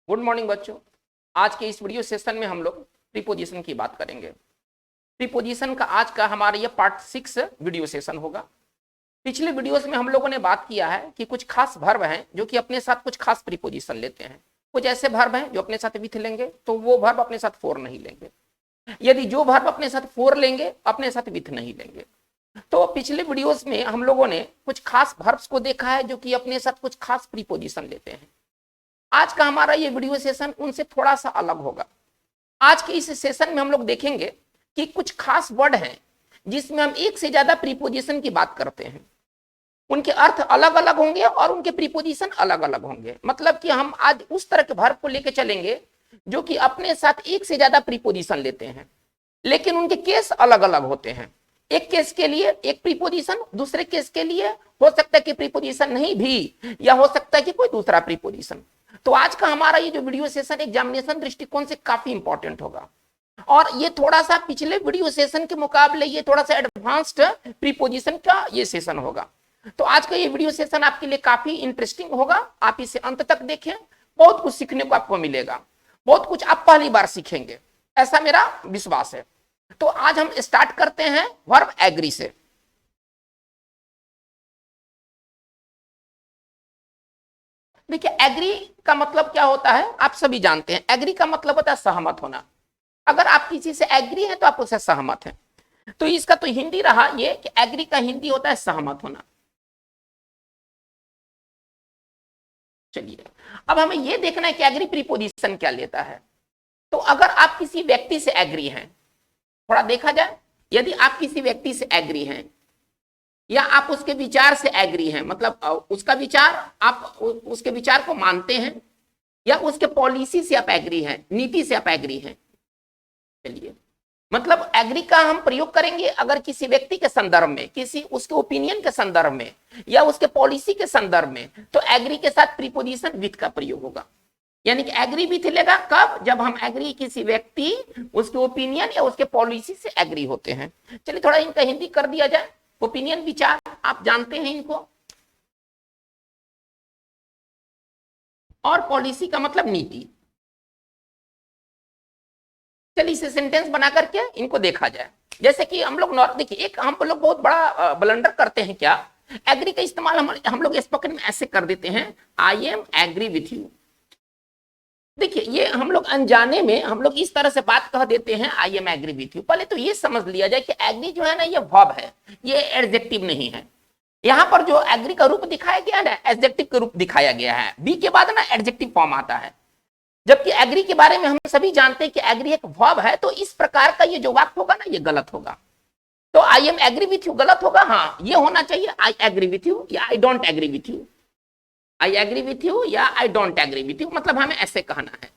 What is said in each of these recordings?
Good morning बच्चों। आज के इस वीडियो सेशन में हम लोग प्रीपोजिशन की बात करेंगे। प्रीपोजिशन का आज का हमारा ये पार्ट 6 वीडियो सेशन होगा। पिछले वीडियोस में हम लोगों ने बात किया है कि कुछ खास वर्ब हैं जो कि अपने साथ कुछ खास प्रीपोजिशन लेते हैं। कुछ ऐसे वर्ब हैं जो अपने साथ विथ लेंगे तो वो वर्ब अपने साथ फॉर नहीं लेंगे। यदि जो वर्ब अपने साथ फॉर लेंगे अपने साथ विथ नहीं लेंगे। तो पिछले वीडियोस में हम लोगों ने कुछ खास वर्ब्स को देखा है जो कि अपने साथ कुछ खास प्रीपोजिशन लेते हैं। आज का हमारा ये वीडियो सेशन उनसे थोड़ा सा अलग होगा। आज के इस सेशन में हम लोग देखेंगे कि कुछ खास वर्ड हैं जिसमें हम एक से ज्यादा प्रीपोजिशन की बात करते हैं। उनके अर्थ अलग अलग होंगे और उनके प्रीपोजिशन अलग अलग होंगे। मतलब कि हम आज उस तरह के वर्ब को लेकर चलेंगे जो कि अपने साथ एक से ज्यादा प्रीपोजिशन लेते हैं, लेकिन उनके केस अलग अलग होते हैं। एक केस के लिए एक प्रीपोजिशन, दूसरे केस के लिए हो सकता है कि प्रीपोजिशन नहीं भी, या हो सकता है कि कोई दूसरा प्रीपोजिशन। तो आज का हमारा ये जो वीडियो सेशन एग्जामिनेशन दृष्टिकोण से काफी इंपॉर्टेंट होगा और ये थोड़ा सा पिछले वीडियो सेशन के मुकाबले ये थोड़ा सा एडवांस्ड प्रीपोजिशन का ये सेशन होगा। तो आज का ये वीडियो सेशन आपके लिए काफी इंटरेस्टिंग होगा। आप इसे अंत तक देखें, बहुत कुछ सीखने को आपको मिलेगा, बहुत कुछ आप पहली बार सीखेंगे, ऐसा मेरा विश्वास है। तो आज हम स्टार्ट करते हैं वर्ब एग्री से। देखिए, एग्री का मतलब क्या होता है आप सभी जानते हैं। एग्री का मतलब होता है सहमत होना। अगर आप किसी से एग्री हैं तो आप उससे सहमत हैं। तो इसका तो हिंदी रहा ये कि एग्री का हिंदी होता है सहमत होना। चलिए, अब हमें यह देखना है कि एग्री प्रीपोजिशन क्या लेता है। तो अगर आप किसी व्यक्ति से एग्री हैं, थोड़ा देखा जाए, यदि आप किसी व्यक्ति से एग्री हैं या आप उसके विचार से एग्री हैं, मतलब उसका विचार, आप उसके विचार को मानते हैं, या उसके पॉलिसी से आप एग्री हैं, नीति से आप एग्री हैं। चलिए, मतलब एग्री का हम प्रयोग करेंगे अगर किसी व्यक्ति के संदर्भ में, किसी उसके ओपिनियन के संदर्भ में या उसके पॉलिसी के संदर्भ में, तो एग्री के साथ प्रीपोजिशन विथ का प्रयोग होगा। यानी कि एग्री विथ लेगा कब? जब हम एग्री किसी व्यक्ति, उसके ओपिनियन या उसके पॉलिसी से एग्री होते हैं। चलिए, थोड़ा इनका हिंदी कर दिया जाए। ओपिनियन, विचार, आप जानते हैं इनको, और पॉलिसी का मतलब नीति। चलिए, इसे सेंटेंस बना करके इनको देखा जाए। जैसे कि हम लोग देखिए, एक हम लोग बहुत बड़ा ब्लंडर करते हैं। क्या? एग्री का इस्तेमाल हम लोग स्पोकन में ऐसे कर देते हैं, I am agree with you. देखिए, ये हम लोग अनजाने में हम लोग इस तरह से बात कह देते हैं, I am agree with you. पहले तो ये समझ लिया जाए कि एग्री जो है ना, ये वर्ब है, ये एडजेक्टिव नहीं है। यहाँ पर जो एग्री का रूप दिखाया गया है ना, एडजेक्टिव का रूप दिखाया गया है। बी के बाद ना एडजेक्टिव फॉर्म आता है, जबकि एग्री के बारे में हम सभी जानते हैं कि एग्री एक वर्ब है। तो इस प्रकार का ये जो वाक्य होगा ना, ये गलत होगा। तो I am agree with you गलत होगा। हाँ, ये होना चाहिए आई एग्री विथ यू या I don't agree with you. I agree with you या I don't agree with you, मतलब हमें ऐसे कहना है।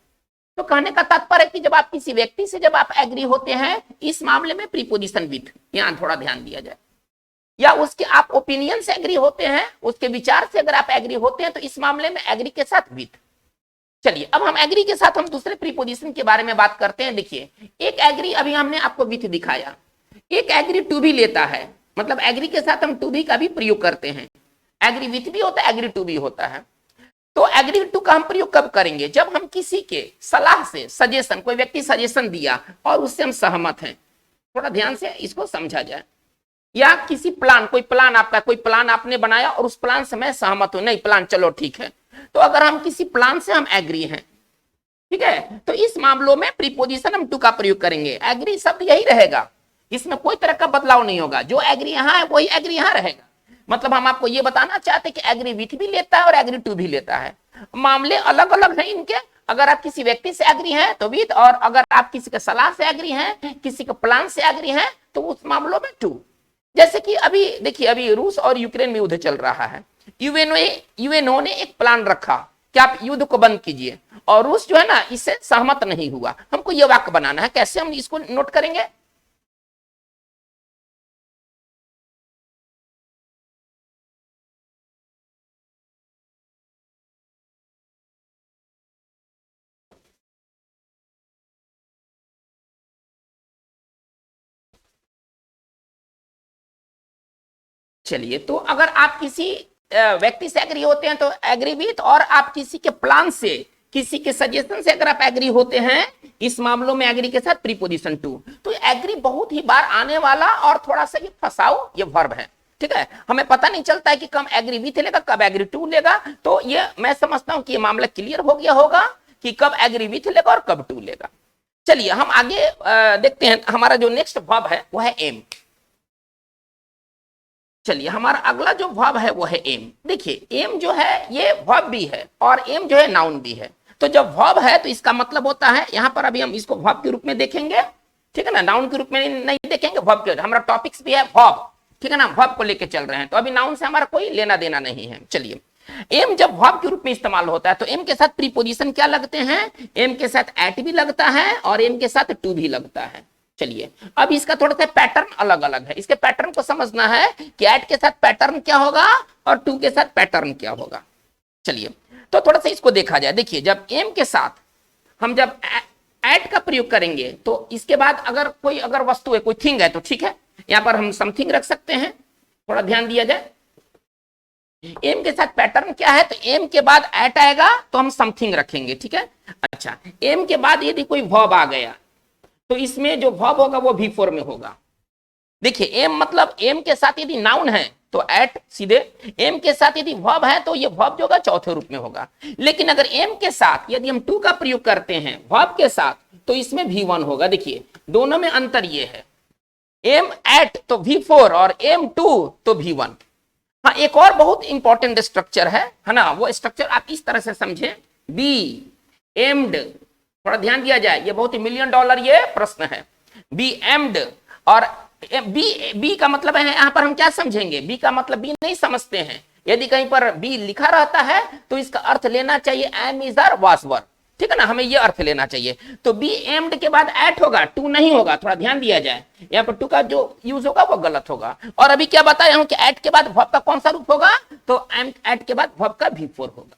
तो कहने का तात्पर्य है कि जब आप किसी व्यक्ति से जब आप एग्री होते हैं, इस मामले में प्रीपोजिशन विथ, यहां थोड़ा ध्यान दिया जाए। या उसके आप ओपिनियन से एग्री होते हैं, उसके विचार से अगर आप एग्री होते हैं, तो इस मामले में एग्री के साथ विथ। चलिए, अब हम एग्री के साथ हम दूसरे प्रीपोजिशन के बारे में बात करते हैं। देखिए, एक एग्री अभी हमने आपको विथ दिखाया, एक एग्री टू भी लेता है। मतलब एग्री के साथ हम टू भी का भी प्रयोग करते हैं। एग्री विथ भी होता है, एग्री टू भी होता है। तो एग्री टू का हम प्रयोग कब करेंगे? जब हम किसी के सलाह से, सजेशन, कोई व्यक्ति सजेशन दिया और उससे हम सहमत हैं। थोड़ा ध्यान से इसको समझा जाए। या किसी प्लान, कोई प्लान आपका, कोई प्लान आपने बनाया और उस प्लान से मैं सहमत हूं, नहीं प्लान चलो ठीक है। तो अगर हम किसी प्लान से हम एग्री हैं, ठीक है, तो इस मामलों में प्रीपोजिशन हम टू का प्रयोग करेंगे। एग्री शब्द यही रहेगा, इसमें कोई तरह का बदलाव नहीं होगा। जो एग्री यहां है वही एग्री यहां रहेगा। मतलब हम आपको ये बताना चाहते हैं कि एग्री विथ भी लेता है और एग्री टू भी लेता है। मामले अलग अलग हैं इनके। अगर आप किसी व्यक्ति से एग्री हैं तो विथ, और अगर आप किसी के सलाह से एग्री हैं, किसी के प्लान से एग्री हैं, तो उस मामलों में टू। जैसे कि अभी देखिए, अभी रूस और यूक्रेन में युद्ध चल रहा है। यूएनओ ने एक प्लान रखा कि आप युद्ध को बंद कीजिए, और रूस जो है ना, इससे सहमत नहीं हुआ। हमको यह वाक्य बनाना है। कैसे हम इसको नोट करेंगे? चलिए, तो अगर आप किसी व्यक्ति से एग्री होते हैं तो एग्री विथ, और आप किसी के प्लान से किसी के सजेशन से अगर आप एग्री होते हैं, इस मामलों में एग्री के साथ प्रीपोजिशन टू, तो एग्री बहुत ही बार आने वाला और थोड़ा सा ये फंसाओ ये वर्ब है। ठीक है, हमें पता नहीं चलता है कि कब एग्री विथ लेगा, कब एग्री टू लेगा। तो ये मैं समझता हूं कि ये मामला क्लियर हो गया होगा कि कब एग्री विथ लेगा और कब टू लेगा। चलिए हम आगे देखते हैं। हमारा जो नेक्स्ट वर्ब है वो है एम। चलिए हमारा अगला जो वर्ब है वो है एम। देखिए एम जो है ये वर्ब भी है और एम जो है नाउन भी है। तो जब वर्ब है तो इसका मतलब होता है, यहां पर अभी हम इसको वर्ब के रूप में देखेंगे, ठीक है ना, नाउन के रूप में नहीं देखेंगे, वर्ब के। हमारा टॉपिक्स भी है वर्ब, ठीक है ना, वर्ब को लेके चल रहे हैं, तो अभी नाउन से हमारा कोई लेना देना नहीं है। चलिए एम जब वर्ब के रूप में इस्तेमाल होता है तो एम के साथ प्रीपोजिशन क्या लगते हैं, एम के साथ एट भी लगता है और एम के साथ टू भी लगता है। चलिए अब इसका थोड़ा सा पैटर्न अलग अलग है, इसके पैटर्न को समझना है कि एट के साथ पैटर्न क्या होगा और टू के साथ पैटर्न क्या होगा। चलिए तो थोड़ा सा इसको देखा जाए। देखिए जब एम के साथ हम जब एट का प्रयोग करेंगे तो इसके बाद अगर कोई अगर वस्तु है, कोई थिंग है, तो ठीक है, यहां पर हम समथिंग रख सकते हैं, थोड़ा ध्यान दिया जाए। एम के साथ पैटर्न क्या है, तो एम के बाद एट आएगा तो हम समथिंग रखेंगे, ठीक है। अच्छा, एम के बाद यदि कोई वर्ब आ गया तो इसमें जो वर्ब होगा वो V4 में होगा। देखिए एम मतलब एम के साथ यदि नाउन है तो एट सीधे, एम के साथ यदि वर्ब है तो ये वर्ब जो होगा चौथे रूप में होगा। लेकिन अगर एम के साथ यदि हम टू का प्रयोग करते हैं वर्ब के साथ तो इसमें V1 होगा। देखिए दोनों में अंतर ये है, एम एट तो V4 और एम टू तो V1। हाँ एक और बहुत इंपॉर्टेंट स्ट्रक्चर है ना, वो स्ट्रक्चर आप इस तरह से समझे, बी एम्ड, थोड़ा ध्यान दिया जाए, ये बहुत ही $1,000,000 ये प्रश्न है। बी एम्ड और बी का मतलब है, यहां पर हम क्या समझेंगे, बी का मतलब बी नहीं समझते हैं। यदि कहीं पर बी लिखा रहता है तो इसका अर्थ लेना चाहिए am is are was were, ठीक है ना, हमें ये अर्थ लेना चाहिए। तो बी एम्ड के बाद एट होगा, टू नहीं होगा, थोड़ा ध्यान दिया जाए, यहाँ पर टू का जो यूज होगा वो गलत होगा। और अभी क्या बताया हूं कि एट के बाद वर्ब का कौन सा रूप होगा, तो एट के बाद वर्ब का V4 होगा।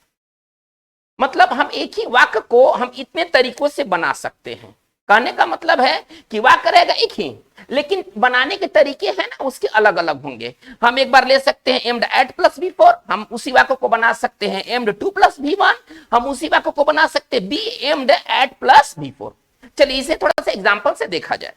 मतलब हम एक ही वाक्य को हम इतने तरीकों से बना सकते हैं। कहने का मतलब है कि वाक्य रहेगा एक ही, लेकिन बनाने के तरीके हैं ना उसके अलग अलग होंगे। हम एक बार ले सकते हैं एम्ड एट प्लस V4, हम उसी वाक्य को बना सकते हैं एम्ड टू प्लस V1, हम उसी वाक्य को बना सकते हैं B aimed at plus V4। चलिए इसे थोड़ा सा एग्जाम्पल से देखा जाए।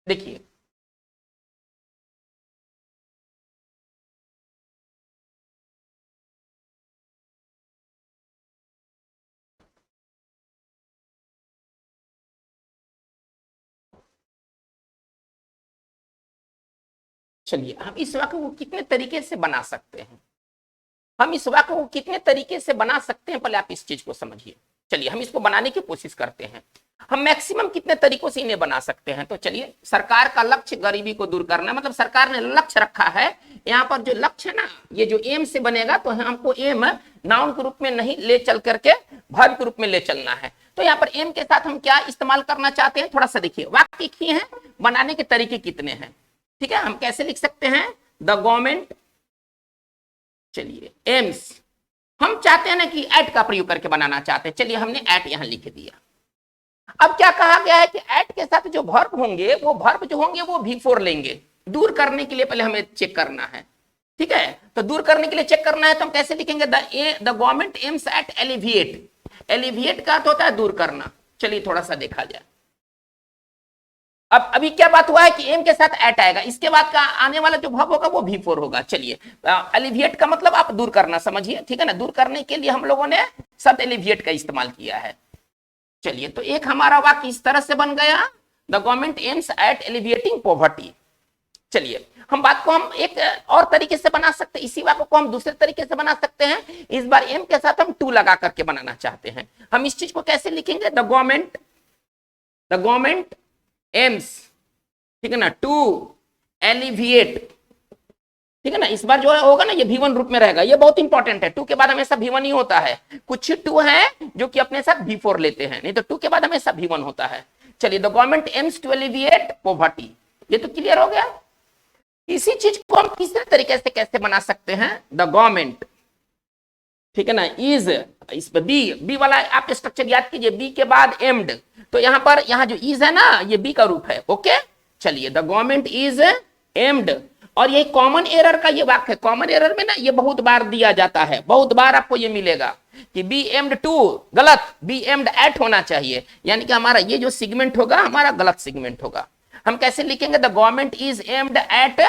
देखिए चलिए हम इस वाक्य को कितने तरीके से बना सकते हैं, हम इस वाक्य को कितने तरीके से बना सकते हैं, पहले आप इस चीज को समझिए। चलिए हम इसको बनाने की कोशिश करते हैं, हम मैक्सिमम कितने तरीकों से इन्हें बना सकते हैं। तो चलिए, सरकार का लक्ष्य गरीबी को दूर करना, मतलब सरकार ने लक्ष्य रखा है। यहाँ पर जो लक्ष्य है ना, ये जो एम से बनेगा तो हमको एम नाउन के रूप में नहीं ले चल करके वर्ब के रूप में ले चलना है। तो यहाँ पर एम के साथ हम क्या इस्तेमाल करना चाहते हैं, थोड़ा सा देखिए, वाक्य ही है, बनाने के तरीके कितने हैं, ठीक है। हम कैसे लिख सकते हैं, द गवर्नमेंट, चलिए एम्स, हम चाहते हैं ना कि एट का प्रयोग करके बनाना चाहते हैं, चलिए हमने एट यहां लिख दिया। अब क्या कहा गया है कि एट के साथ जो वर्ब होंगे वो वर्ब जो होंगे वो V4 लेंगे। दूर करने के लिए पहले हमें चेक करना है, ठीक है। तो दूर करने के लिए चेक करना है तो हम कैसे लिखेंगे, the government aims eight alleviate. Alleviate का अर्थ होता है दूर करना। चलिए थोड़ा सा देखा जाए। अब अभी क्या बात हुआ है कि एम के साथ एट आएगा, इसके बाद का आने वाला जो वर्ब होगा वो V4 होगा। चलिए एलिविएट का मतलब आप दूर करना समझिए, ठीक है ना, दूर करने के लिए हम लोगों ने शब्द एलिविएट का इस्तेमाल किया है। चलिए तो एक हमारा वाक्य इस तरह से बन गया, the government aims at alleviating poverty. चलिए हम बात को हम एक और तरीके से बना सकते हैं, इसी वाक्य को हम दूसरे तरीके से बना सकते हैं। इस बार एम के साथ हम टू लगा करके बनाना चाहते हैं। हम इस चीज को कैसे लिखेंगे, द गवर्नमेंट एम्स, ठीक है ना, टू एलिविएट ठीक है ना। इस बार जो होगा ना ये V1 रूप में रहेगा, ये बहुत इंपॉर्टेंट है। 2 के बाद हमेशा V1 ही होता है। कुछ 2 है जो कि अपने साथ V4 लेते हैं, नहीं तो 2 के बाद हमेशा V1 होता है। चलिए, the government aims to alleviate poverty, ये तो क्लियर हो गया। इसी चीज को हम तीसरे तरीके से कैसे बना सकते हैं, द गवर्नमेंट, ठीक है ना, इज, इस बी वाला आप स्ट्रक्चर याद कीजिए, बी के बाद एम्ड, तो यहां पर यहां जो इज है ना ये बी का रूप है। ओके, चलिए, द गवर्नमेंट इज एम्ड, और ये कॉमन एरर का ये वाक्य है। कॉमन एरर में ना ये बहुत बार दिया जाता है, बहुत बार आपको ये मिलेगा कि बी एम्ड टू, गलत, बी एम्ड एट होना चाहिए, यानी कि हमारा ये जो सेगमेंट होगा हमारा गलत सेगमेंट होगा। हम कैसे लिखेंगे, the government is aimed at,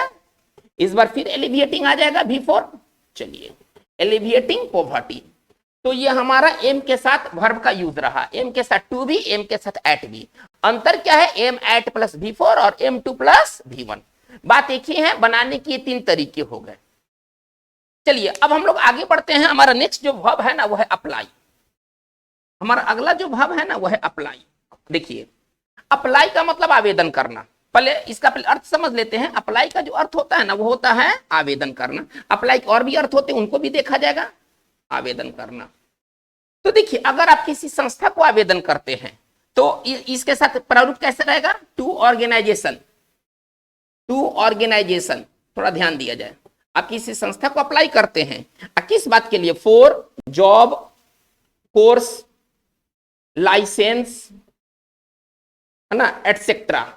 इस बार फिर एलिविएटिंग आ जाएगा V4। चलिए, एलिविएटिंग पॉवर्टी, तो ये हमारा एम के साथ वर्ब का यूज रहा, एम के साथ टू भी, एम के साथ एट भी। अंतर क्या है, एम एट प्लस V4 और एम टू प्लस V1। बात एक ही है, बनाने के 3 तरीके हो गए। चलिए, अब हम लोग आगे बढ़ते हैं। हमारा नेक्स्ट जो वर्ब है ना वो है अप्लाई। हमारा अगला जो वर्ब है ना वो है अप्लाई। देखिए, अप्लाई का मतलब आवेदन करना। पहले इसका अर्थ समझ लेते हैं। अप्लाई का जो अर्थ होता है ना वो होता है आवेदन करना। अप्लाई के और भी अर्थ होते हैं, उनको भी देखा जाएगा। आवेदन करना, तो देखिए, अगर आप किसी संस्था को आवेदन करते हैं तो इसके साथ प्रारूप कैसे रहेगा, टू ऑर्गेनाइजेशन, टू ऑर्गेनाइजेशन। थोड़ा ध्यान दिया जाए, आप किसी संस्था को अप्लाई करते हैं, किस बात के लिए, फॉर जॉब, कोर्स, लाइसेंस, है ना, एटसेट्रा।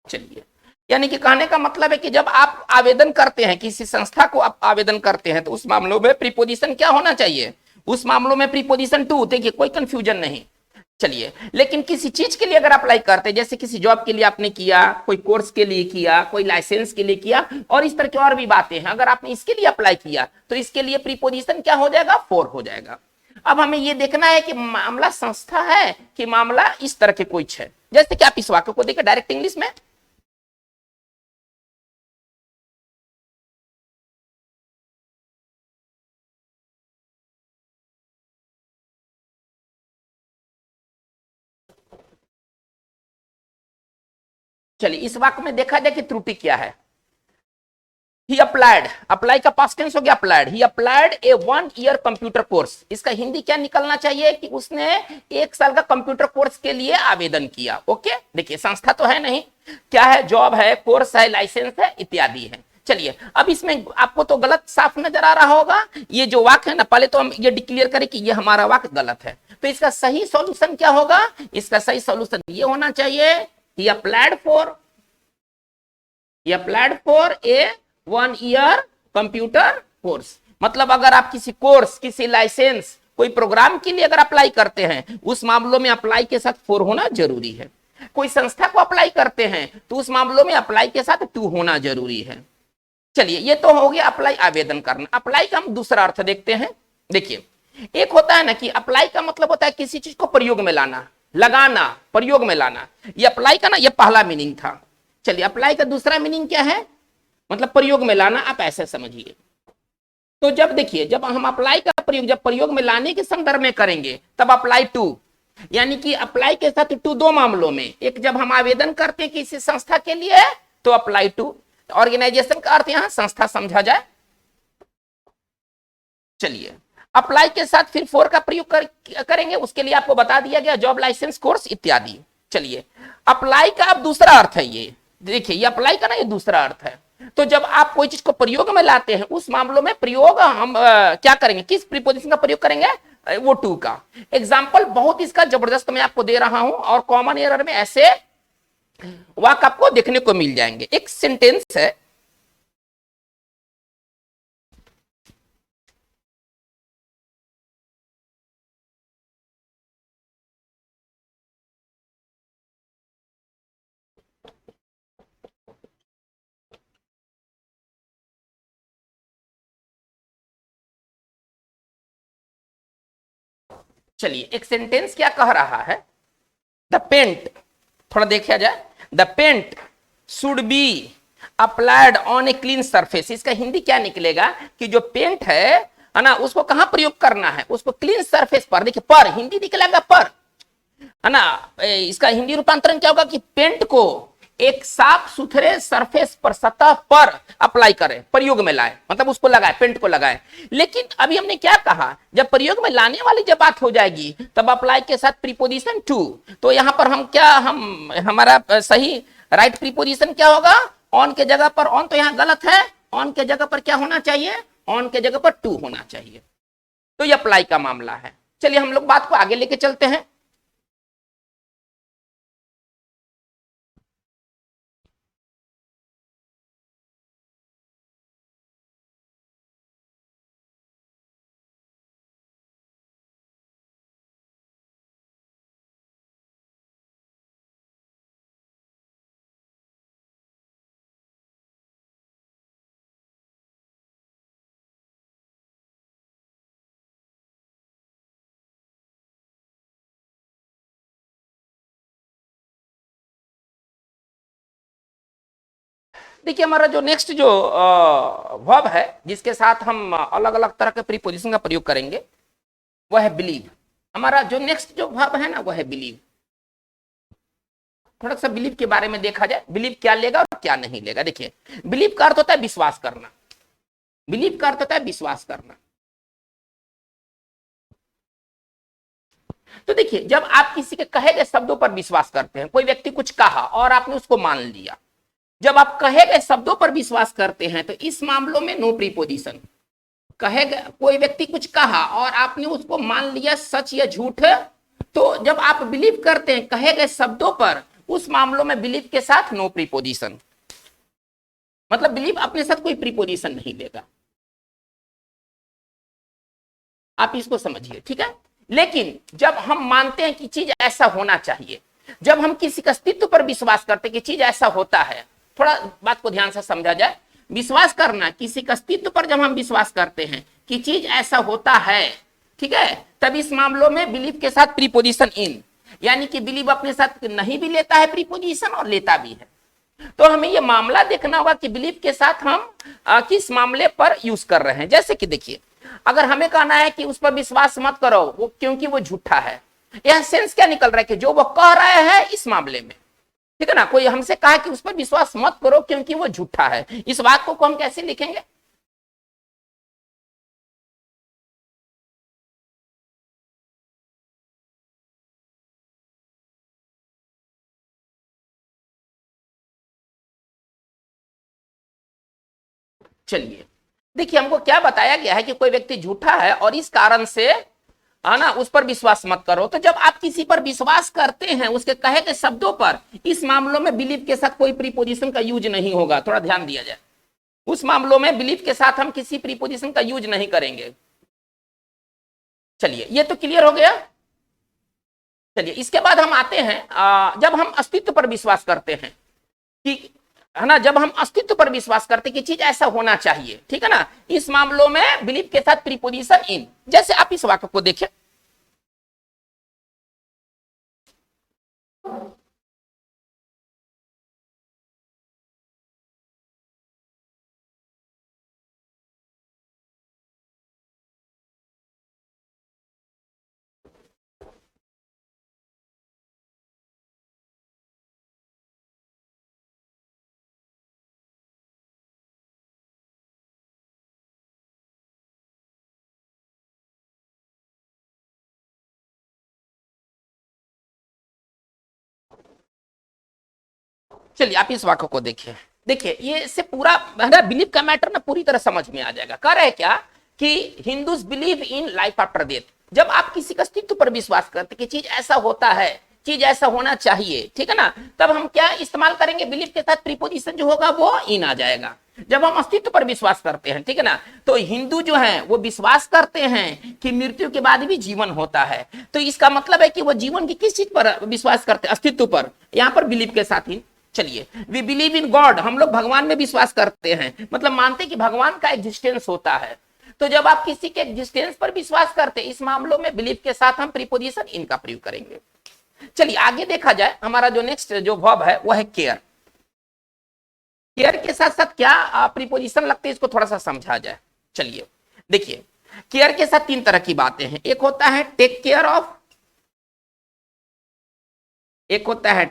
चलिए, यानी कि कहने का मतलब है कि जब आप आवेदन करते हैं, किसी संस्था को आप आवेदन करते हैं, तो उस मामलों में प्रीपोजिशन क्या होना चाहिए, उस मामलों में प्रीपोजिशन टू। देखिए, कोई कंफ्यूजन नहीं। चलिए, लेकिन किसी चीज के लिए अगर अप्लाई करते हैं, जैसे किसी जॉब के लिए आपने किया, कोई कोर्स के लिए किया, कोई लाइसेंस के लिए किया, और इस तरह की और भी बातें हैं, अगर आपने इसके लिए अप्लाई किया तो इसके लिए प्रीपोजिशन क्या हो जाएगा, फॉर हो जाएगा। अब हमें यह देखना है कि मामला संस्था है कि मामला इस तरह के कुछ है। जैसे कि आप इस वाक्य को देखिए डायरेक्ट इंग्लिश में, चलिए इस वाक्य में देखा जाए कि त्रुटि क्या है। ही अप्लाइड, अप्लाई का पास्ट टेंस हो गया अप्लाइड। ही अप्लाइड ए 1 ईयर कंप्यूटर कोर्स। इसका हिंदी क्या निकलना चाहिए कि उसने 1 साल का कंप्यूटर कोर्स के लिए आवेदन किया। ओके, देखिए, संस्था तो है नहीं, क्या है, जॉब है, कोर्स है, लाइसेंस है, इत्यादि है। चलिए, अब इसमें आपको तो गलत साफ नजर आ रहा होगा। ये जो वाक्य है ना, पहले तो हम ये डिक्लेयर करें कि ये हमारा वाक्य गलत है। तो इसका सही सॉल्यूशन क्या होगा, इसका सही सॉल्यूशन ये होना चाहिए, he applied for, he applied for a 1 year computer course. मतलब अगर आप किसी कोर्स, किसी लाइसेंस, कोई प्रोग्राम के लिए अगर अप्लाई करते हैं, उस मामलों में अप्लाई के साथ 4 होना जरूरी है। कोई संस्था को अप्लाई करते हैं तो उस मामलों में अप्लाई के साथ 2 होना जरूरी है। चलिए, ये तो हो गया अप्लाई, आवेदन करना। अप्लाई का हम दूसरा अर्थ देखते हैं। देखिए, एक होता है ना कि अप्लाई का मतलब होता है किसी चीज को प्रयोग में लाना, लगाना, प्रयोग में लाना। ये अप्लाई का ना ये पहला मीनिंग था। चलिए, अप्लाई का दूसरा मीनिंग क्या है, मतलब प्रयोग में लाना, आप ऐसे समझिए। तो जब देखिए, जब हम अप्लाई का प्रयोग जब प्रयोग में लाने के संदर्भ में करेंगे तब अप्लाई टू, यानी कि अप्लाई के साथ टू 2 मामलों में। एक, जब हम आवेदन करते हैं किसी संस्था के लिए तो अप्लाई टू, ऑर्गेनाइजेशन का अर्थ यहां संस्था समझा जाए। चलिए, अप्लाई के साथ फिर 4 का प्रयोग करेंगे, उसके लिए आपको बता दिया गया, जॉब, लाइसेंस, कोर्स इत्यादि। चलिए, अप्लाई का अब दूसरा अर्थ है ये। देखिए, ये अप्लाई का ना ये दूसरा अर्थ है। तो जब आप कोई चीज को प्रयोग में लाते हैं, उस मामलों में प्रयोग हम क्या करेंगे, किस प्रीपोजिशन का प्रयोग करेंगे, वो टू का। एग्जाम्पल बहुत इसका जबरदस्त मैं आपको दे रहा हूं, और कॉमन एरर में ऐसे वाक्य आपको देखने को मिल जाएंगे। एक सेंटेंस है, चलिए एक सेंटेंस क्या कह रहा है, द पेंट, थोड़ा देखा जाए, the paint should be applied on a clean surface. इसका हिंदी क्या निकलेगा कि जो पेंट है ना, उसको कहां प्रयोग करना है, उसको क्लीन सरफेस पर। देखिए, पर हिंदी निकलेगा पर, है ना। इसका हिंदी रूपांतरण क्या होगा कि पेंट को एक साफ सुथरे सरफेस पर, सतह पर अप्लाई करें, प्रयोग में लाए, मतलब उसको लगाए, पेंट को लगाए। लेकिन अभी हमने क्या कहा, जब प्रयोग में लाने वाली जब बात हो जाएगी तब अप्लाई के साथ प्रीपोजिशन टू। तो यहां पर हम क्या, हम हमारा सही राइट प्रीपोजिशन क्या होगा, ऑन के जगह पर, ऑन तो यहां गलत है, ऑन के जगह पर क्या होना चाहिए, ऑन के जगह पर टू होना चाहिए। तो ये अप्लाई का मामला है। चलिए हम लोग बात को आगे लेके चलते हैं। देखिए हमारा जो नेक्स्ट जो वर्ब है जिसके साथ हम अलग अलग तरह के प्रीपोजिशन का प्रयोग करेंगे वह है बिलीव। हमारा जो नेक्स्ट जो वर्ब है ना वह है बिलीव। थोड़ा सा बिलीव के बारे में देखा जाए, बिलीव क्या लेगा और क्या नहीं लेगा। देखिए बिलीव का अर्थ होता है विश्वास करना, बिलीव का अर्थ होता है विश्वास करना। तो देखिए जब आप किसी के कहे गए शब्दों पर विश्वास करते हैं, कोई व्यक्ति कुछ कहा और आपने उसको मान लिया, जब आप कहे गए शब्दों पर विश्वास करते हैं तो इस मामलों में नो प्रीपोजिशन। कहे गए, कोई व्यक्ति कुछ कहा और आपने उसको मान लिया सच या झूठ, तो जब आप बिलीव करते हैं कहे गए शब्दों पर, उस मामलों में बिलीव के साथ नो प्रीपोजिशन, मतलब बिलीव अपने साथ कोई प्रीपोजिशन नहीं लेगा। आप इसको समझिए, ठीक है। लेकिन जब हम मानते हैं कि चीज ऐसा होना चाहिए, जब हम किसी के अस्तित्व पर विश्वास करते हैं कि चीज ऐसा होता है, थोड़ा बात को ध्यान से समझा जाए। विश्वास करना, किसी के अस्तित्व पर जब हम विश्वास करते हैं कि चीज ऐसा होता है, ठीक है, तब इस मामलों में बिलीव के साथ प्रीपोजिशन इन, यानी कि बिलीव अपने साथ नहीं भी लेता है प्रीपोजिशन और लेता भी है। तो हमें यह मामला देखना होगा कि बिलीव के साथ हम किस मामले पर यूज कर रहे हैं। जैसे कि देखिए अगर हमें कहना है कि उस पर विश्वास मत करो वो क्योंकि वो झूठा है, यह सेंस क्या निकल रहा है कि जो वो कह रहे हैं इस मामले में, ठीक है ना। कोई हमसे कहा कि उस पर विश्वास मत करो क्योंकि वो झूठा है, इस वाक्य को हम कैसे लिखेंगे। चलिए देखिए हमको क्या बताया गया है कि कोई व्यक्ति झूठा है और इस कारण से, है ना, उस पर विश्वास मत करो। तो जब आप किसी पर विश्वास करते हैं उसके कहे गए शब्दों पर, इस मामलों में बिलीव के साथ कोई प्रीपोजिशन का यूज नहीं होगा। थोड़ा ध्यान दिया जाए, उस मामलों में बिलीव के साथ हम किसी प्रीपोजिशन का यूज नहीं करेंगे। चलिए ये तो क्लियर हो गया। चलिए इसके बाद हम आते हैं जब हम अस्तित्व पर विश्वास करते हैं कि, है ना, जब हम अस्तित्व पर विश्वास करते हैं कि चीज ऐसा होना चाहिए, ठीक है ना, इस मामलों में बिलीव के साथ प्रीपोजिशन इन। जैसे आप इस वाक्य को देखें, चलिए आप इस वाक्य को देखिए। देखिए ये से पूरा बिलीव का मैटर ना पूरी तरह समझ में आ जाएगा। कह रहे क्या कि Hindus believe in life after death. जब आप किसी के अस्तित्व पर विश्वास करते कि चीज ऐसा होता है, चीज ऐसा होना चाहिए, ठीक है ना, तब हम क्या इस्तेमाल करेंगे, बिलीव के साथ प्रीपोजिशन जो होगा वो इन आ जाएगा। जब हम अस्तित्व पर विश्वास करते हैं, ठीक है ना, तो हिंदू जो है वो विश्वास करते हैं कि मृत्यु के बाद भी जीवन होता है। तो इसका मतलब है कि वो जीवन की किस चीज पर विश्वास करते हैं, अस्तित्व पर, यहां पर बिलीव के साथ ही। चलिए वी बिलीव इन गॉड, हम लोग भगवान में विश्वास करते हैं, मतलब मानते हैं कि भगवान का एग्जिस्टेंस होता है। तो जब आप किसी के एग्जिस्टेंस पर विश्वास करते हैं, इस मामलों में बिलीव के साथ हम प्रीपोजिशन इनका प्रयोग करेंगे। चलिए आगे देखा जाए, हमारा जो नेक्स्ट जो वर्ब है वह है केयर। केयर के साथ साथ क्या प्रीपोजिशन लगते हैं, इसको थोड़ा सा समझा जाए। चलिए देखिए केयर के साथ तीन तरह की बातें हैं। एक होता है टेक केयर ऑफ, एक होता है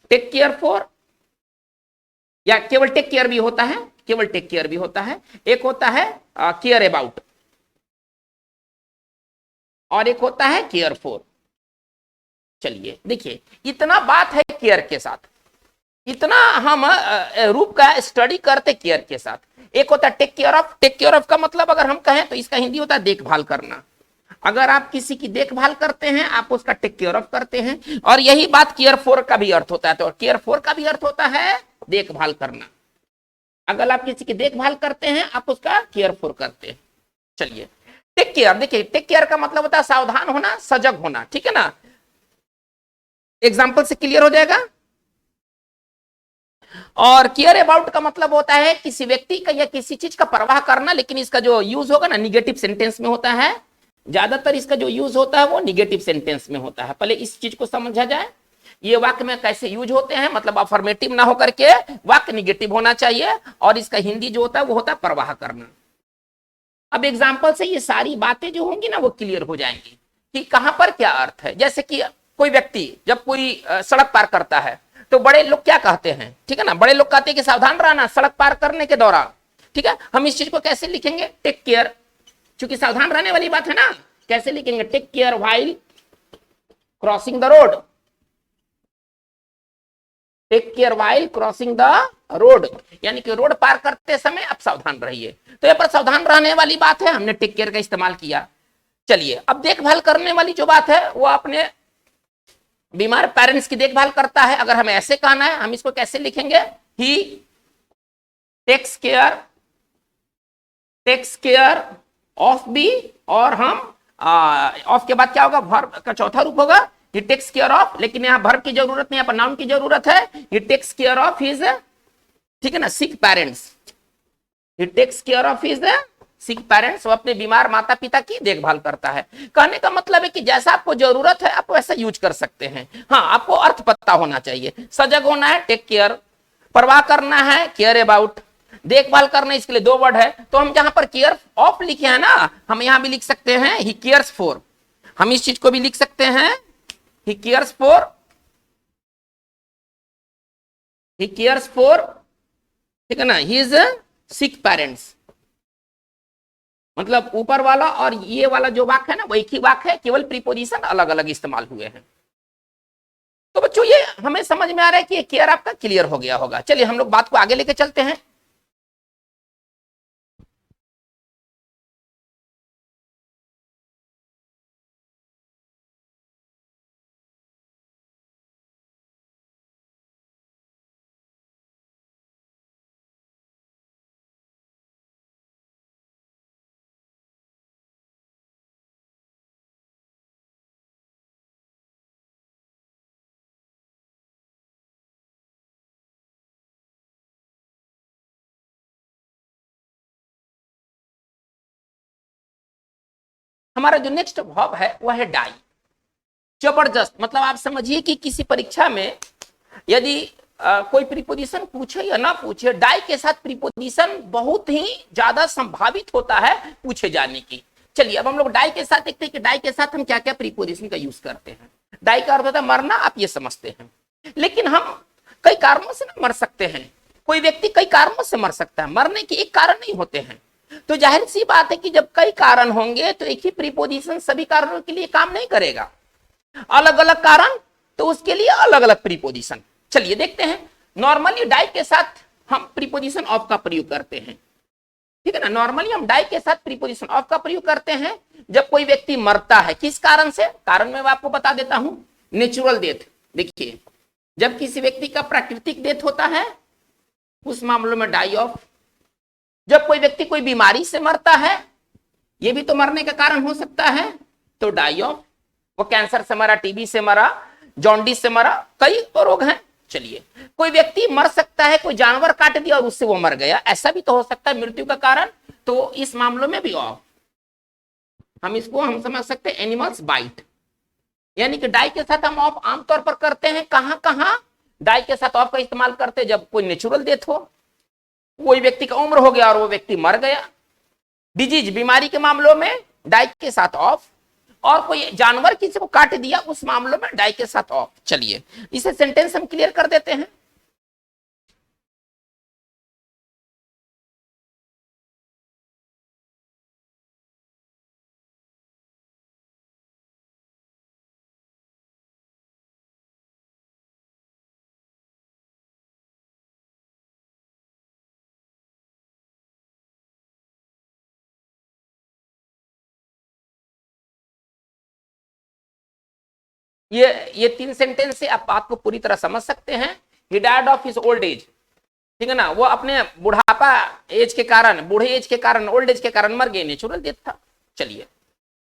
टेक केयर फॉर, या केवल टेक केयर भी होता है, केवल टेक केयर भी होता है। एक होता है केयर अबाउट, और एक होता है केयर फॉर। चलिए देखिए, इतना बात है केयर के साथ, इतना हम रूप का स्टडी करते केयर के साथ। एक होता है take care of. Take care of का मतलब अगर हम कहें तो इसका हिंदी होता है देखभाल करना। अगर आप किसी की देखभाल करते हैं, आप उसका टेक केयर ऑफ करते हैं। और यही बात केयर फॉर का भी अर्थ होता है। तो केयर फॉर का भी अर्थ होता है देखभाल करना। अगर आप किसी की देखभाल करते हैं, आप उसका केयर फॉर करते हैं। चलिए टेक केयर, देखिए टेक केयर का मतलब होता है सावधान होना, सजग होना, ठीक है ना। एग्जाम्पल से क्लियर हो जाएगा। और केयर अबाउट का मतलब होता है किसी व्यक्ति का या किसी चीज का परवाह करना, लेकिन इसका जो यूज होगा ना निगेटिव सेंटेंस में होता है। ज्यादातर इसका जो यूज होता है वो निगेटिव सेंटेंस में होता है। पहले इस चीज को समझा जाए, ये वाक्य में कैसे यूज होते हैं। मतलब अफर्मेटिव ना होकर के वाक्य निगेटिव होना चाहिए, और इसका हिंदी जो होता है वो होता है परवाह करना। अब एग्जाम्पल से ये सारी बातें जो होंगी ना वो क्लियर हो जाएंगी कि कहां पर क्या अर्थ है। जैसे कि कोई व्यक्ति जब कोई सड़क पार करता है तो बड़े लोग क्या कहते हैं, ठीक है ना, बड़े लोग कहते हैं कि सावधान रहना सड़क पार करने के दौरान, ठीक है। हम इस चीज को कैसे लिखेंगे, टेक केयर, क्योंकि सावधान रहने वाली बात है ना। कैसे लिखेंगे, take care while crossing the road, take care while crossing the road, यानी कि रोड पार करते समय आप सावधान रहिए। तो यहाँ पर सावधान रहने वाली बात है, हमने टेक केयर का इस्तेमाल किया। चलिए अब देखभाल करने वाली जो बात है वो अपने बीमार पेरेंट्स की देखभाल करता है। अगर हमें ऐसे कहना है, हम इसको कैसे लिखेंगे, ही टेक्स केयर ऑफ बी, और हम ऑफ के बाद क्या होगा, वर्ब का चौथा रूप होगा, ही टेक्स केयर ऑफ। लेकिन यहाँ वर्ब की जरूरत नहीं, यहाँ पर नाउन की जरूरत है। He takes care of his, ठीक है ना, sick parents. He takes care of his sick parents, वो अपने बीमार माता पिता की देखभाल करता है। कहने का मतलब है कि जैसा आपको जरूरत है आप वैसा यूज कर सकते हैं। हाँ, आपको अर्थ पता होना चाहिए। सजग होना है टेक केयर, परवाह करना है केयर अबाउट, देखभाल करना इसके लिए दो वर्ड है। तो हम जहां पर केयर ऑफ लिखे हैं ना, हम यहां भी लिख सकते हैं ही केयर्स फॉर। हम इस चीज को भी लिख सकते हैं he cares for, he cares for, ठीक है ना, हिज सिक पेरेंट्स। मतलब ऊपर वाला और ये वाला जो वाक्य है ना वो एक ही वाक्य है, केवल प्रीपोजिशन अलग अलग इस्तेमाल हुए हैं। तो बच्चों ये हमें समझ में आ रहा है कि ये केयर आपका क्लियर हो गया होगा। चलिए हम लोग बात को आगे लेके चलते हैं। हमारा जो नेक्स्ट वर्ब है वह है डाई। जबरदस्त, मतलब आप समझिए कि किसी परीक्षा में यदि कोई प्रीपोजिशन पूछे या ना पूछे, डाई के साथ प्रीपोजिशन बहुत ही ज्यादा संभावित होता है पूछे जाने की। चलिए अब हम लोग डाई के साथ देखते हैं कि डाई के साथ हम क्या क्या प्रीपोजिशन का यूज करते हैं। डाई का अर्थ होता है मरना, आप ये समझते हैं। लेकिन हम कई कारणों से ना मर सकते हैं। कोई व्यक्ति कई कारणों से मर सकता है, मरने के एक कारण नहीं होते हैं। तो जाहिर सी बात है कि जब कई कारण होंगे तो एक ही प्रीपोजिशन सभी कारणों के लिए काम नहीं करेगा। अलग अलग कारण तो उसके लिए अलग अलग प्रीपोजिशन। चलिए देखते हैं। नॉर्मली डाई के साथ हम प्रीपोजिशन ऑफ का प्रयोग करते हैं, ठीक है ना। नॉर्मली हम डाई के साथ प्रीपोजिशन ऑफ का प्रयोग करते हैं जब कोई व्यक्ति मरता है। किस कारण से, कारण मैं आपको बता देता हूं। नेचुरल डेथ, देखिए जब किसी व्यक्ति का प्राकृतिक डेथ होता है उस मामलों में डाई ऑफ। जब कोई व्यक्ति कोई बीमारी से मरता है, यह भी तो मरने का कारण हो सकता है, तो डाई ऑफ। वो कैंसर से मरा, टीबी से मरा, जॉन्डिस से मरा, कई तो रोग हैं। चलिए कोई व्यक्ति मर सकता है, कोई जानवर काट दिया और उससे वो मर गया, ऐसा भी तो हो सकता है मृत्यु का कारण। तो इस मामलों में भी ऑफ। हम इसको हम समझ सकते हैं एनिमल्स बाइट, यानी कि डाई के साथ हम ऑफ आमतौर पर करते हैं। कहां कहां डाई के साथ ऑफ का इस्तेमाल करते हैं, जब कोई नेचुरल डेथ हो, कोई व्यक्ति का उम्र हो गया और वो व्यक्ति मर गया। डिजीज, बीमारी के मामलों में डाई के साथ ऑफ। और कोई जानवर किसी को काट दिया, उस मामलों में डाई के साथ ऑफ। चलिए इसे सेंटेंस हम क्लियर कर देते हैं। ये 3 सेंटेंस से आप बात को पूरी तरह समझ सकते हैं। ही died of his old age, ठीक है ना, वो अपने बुढ़ापा एज के कारण, बूढ़े एज के कारण, ओल्ड एज के कारण मर गए, नेचुरल डेथ था। चलिए